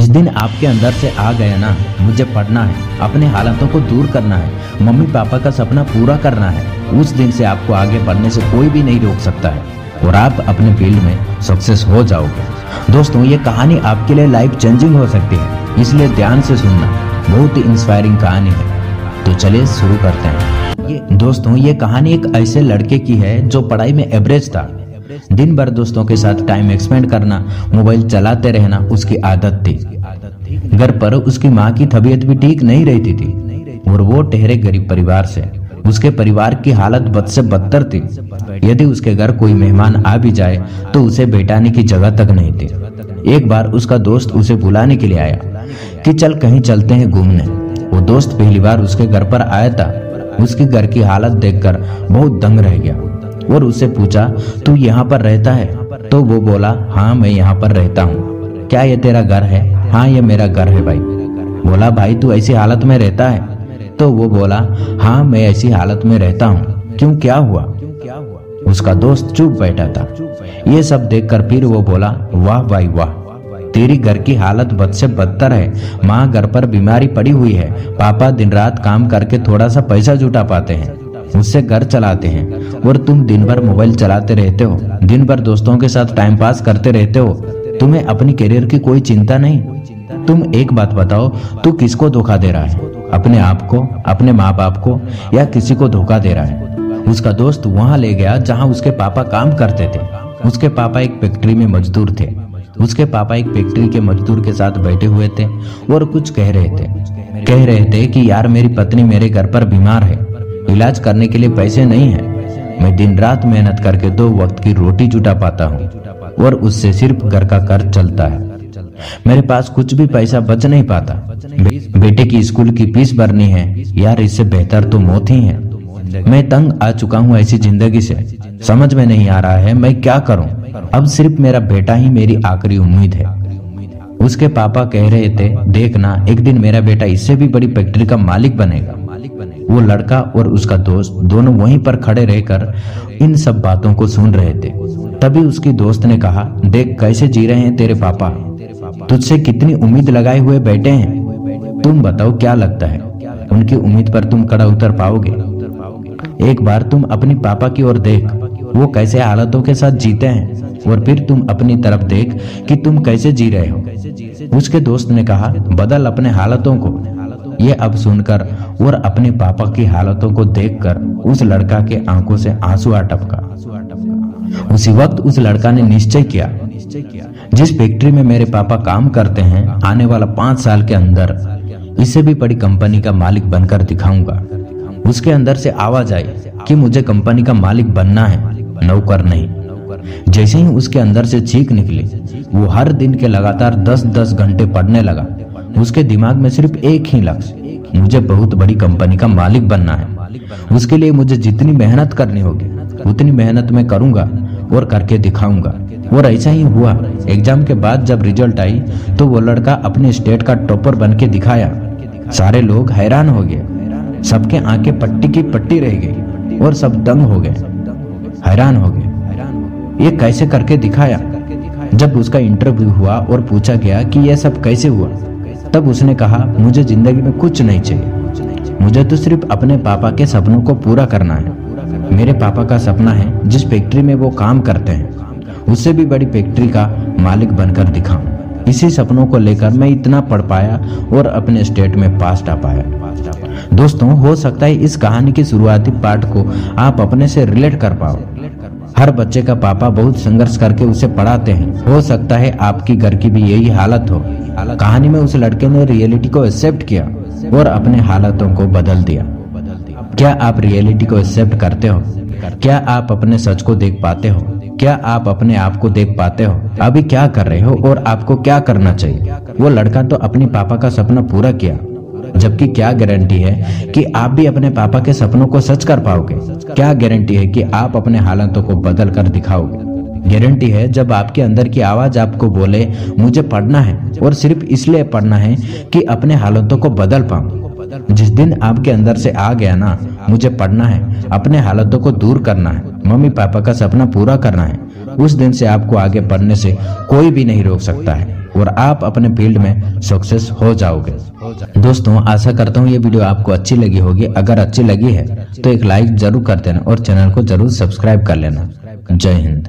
जिस दिन आपके अंदर से आ गया ना, मुझे पढ़ना है, अपने हालातों को दूर करना है, मम्मी पापा का सपना पूरा करना है, उस दिन से आपको आगे बढ़ने से कोई भी नहीं रोक सकता है और आप अपने फील्ड में सक्सेस हो जाओगे। दोस्तों, ये कहानी आपके लिए लाइफ चेंजिंग हो सकती है, इसलिए ध्यान से सुनना। बहुत ही इंस्पायरिंग कहानी है, तो चलिए शुरू करते हैं। दोस्तों, ये कहानी एक ऐसे लड़के की है जो पढ़ाई में एवरेज था। दिन भर दोस्तों के साथ टाइम एक्सपेंड करना, मोबाइल चलाते रहना उसकी आदत थी। घर पर उसकी माँ की तबीयत भी ठीक नहीं रहती थी और वो ठहरे गरीब परिवार से। उसके परिवार की हालत बद से बदतर थी। यदि उसके घर कोई मेहमान आ भी जाए तो उसे बैठाने की जगह तक नहीं थी। एक बार उसका दोस्त उसे बुलाने के लिए आया कि चल कहीं चलते हैं घूमने। वो दोस्त पहली बार उसके घर पर आया था। उसके घर की हालत देखकर बहुत दंग रह गया और उससे पूछा, तू यहाँ पर रहता है? तो वो बोला, हाँ मैं यहाँ पर रहता हूँ। क्या ये तेरा घर है? हाँ ये मेरा घर है भाई। बोला, भाई तू ऐसी हालत में रहता है? तो वो बोला, हाँ मैं ऐसी हालत में रहता हूँ। क्यों, क्या हुआ? उसका दोस्त चुप बैठा था। ये सब देखकर फिर वो बोला, वाह भाई वाह, तेरी घर की हालत बद से बदतर है। माँ घर पर बीमारी पड़ी हुई है, पापा दिन रात काम करके थोड़ा सा पैसा जुटा पाते हैं, उससे घर चलाते हैं, और तुम दिन भर मोबाइल चलाते रहते हो, दिन भर दोस्तों के साथ टाइम पास करते रहते हो। तुम्हें अपनी करियर की कोई चिंता नहीं। तुम एक बात बताओ, तू किसको धोखा दे रहा है? अपने आप को, अपने माँ बाप को, या किसी को धोखा दे रहा है? उसका दोस्त वहां ले गया जहां उसके पापा काम करते थे। उसके पापा एक फैक्ट्री में मजदूर थे। उसके पापा एक फैक्ट्री के मजदूर के साथ बैठे हुए थे और कुछ कह रहे थे कि यार मेरी पत्नी मेरे घर पर बीमार है, इलाज करने के लिए पैसे नहीं है। मैं दिन रात मेहनत करके 2 वक्त की रोटी जुटा पाता हूँ और उससे सिर्फ घर का खर्च चलता है। मेरे पास कुछ भी पैसा बच नहीं पाता। बेटे की स्कूल की फीस भरनी है। यार इससे बेहतर तो मौत ही है। मैं तंग आ चुका हूँ ऐसी जिंदगी से। समझ में नहीं आ रहा है मैं क्या करूँ। अब सिर्फ मेरा बेटा ही मेरी आखिरी उम्मीद है। उसके पापा कह रहे थे, देखना एक दिन मेरा बेटा इससे भी बड़ी फैक्ट्री का मालिक बनेगा। वो लड़का और उसका दोस्त दोनों वहीं पर खड़े रहकर इन सब बातों को सुन रहे थे। तभी उसकी दोस्त ने कहा, देख कैसे जी रहे हैं तेरे पापा, तुझसे कितनी उम्मीद लगाए हुए बैठे हैं। तुम बताओ क्या लगता है, उनकी उम्मीद पर तुम खड़ा उतर पाओगे? एक बार तुम अपनी पापा की ओर देख, वो कैसे हालातों के साथ जीते हैं, और फिर तुम अपनी तरफ देख कि तुम कैसे जी रहे हो। उसके दोस्त ने कहा, बदल अपने हालातों को। ये अब सुनकर और अपने पापा की हालतों को देखकर उस लड़का के आंखों से आंसू आ टपका। उसी वक्त उस लड़का ने निश्चय किया, जिस फैक्ट्री में मेरे पापा काम करते हैं, आने वाला 5 साल के अंदर इससे भी बड़ी कंपनी का मालिक बनकर दिखाऊंगा। उसके अंदर से आवाज आई कि मुझे कंपनी का मालिक बनना है, नौकर नहीं। जैसे ही उसके अंदर से चीख निकली, वो हर दिन के लगातार 10-10 घंटे पढ़ने लगा। उसके दिमाग में सिर्फ एक ही लक्ष्य, मुझे बहुत बड़ी कंपनी का मालिक बनना है। उसके लिए मुझे जितनी मेहनत करनी होगी उतनी मेहनत मैं करूंगा और करके दिखाऊंगा। और ऐसा ही हुआ। एग्जाम के बाद जब रिजल्ट आई तो वो लड़का अपने स्टेट का टॉपर बन के दिखाया। सारे लोग हैरान हो गए, सबके आंखें पट्टी की पट्टी रह गई और सब दंग हो गए, हैरान हो गए। ये कैसे करके दिखाया? जब उसका इंटरव्यू हुआ और पूछा गया कि यह सब कैसे हुआ, तब उसने कहा, मुझे जिंदगी में कुछ नहीं चाहिए, मुझे तो सिर्फ अपने पापा के सपनों को पूरा करना है। मेरे पापा का सपना है जिस फैक्ट्री में वो काम करते हैं उससे भी बड़ी फैक्ट्री का मालिक बनकर दिखाऊं। इसी सपनों को लेकर मैं इतना पढ़ पाया और अपने स्टेट में पास आ पाया। दोस्तों, हो सकता है इस कहानी की शुरुआती पार्ट को आप अपने से रिलेट कर पाओ। हर बच्चे का पापा बहुत संघर्ष करके उसे पढ़ाते हैं। हो सकता है आपकी घर की भी यही हालत हो। कहानी में उस लड़के ने रियलिटी को एक्सेप्ट किया और अपने हालातों को बदल दिया। क्या आप रियलिटी को एक्सेप्ट करते हो? क्या आप अपने सच को देख पाते हो? क्या आप अपने आप को देख पाते हो? अभी क्या कर रहे हो और आपको क्या करना चाहिए? वो लड़का तो अपने पापा का सपना पूरा किया, जबकि क्या गारंटी है कि आप भी अपने पापा के सपनों को सच कर पाओगे? क्या गारंटी है कि आप अपने हालातों को बदल कर दिखाओगे? गारंटी है जब आपके अंदर की आवाज आपको बोले, मुझे पढ़ना है और सिर्फ इसलिए पढ़ना है कि अपने हालातों को बदल पाऊं। जिस दिन आपके अंदर से आ गया ना, मुझे पढ़ना है, अपने हालातों को दूर करना है, मम्मी पापा का सपना पूरा करना है, उस दिन से आपको आगे बढ़ने से कोई भी नहीं रोक सकता है। और आप अपने फील्ड में सक्सेस हो जाओगे। दोस्तों आशा करता हूँ ये वीडियो आपको अच्छी लगी होगी। अगर अच्छी लगी है तो एक लाइक जरूर कर देना और चैनल को जरूर सब्सक्राइब कर लेना। जय हिंद।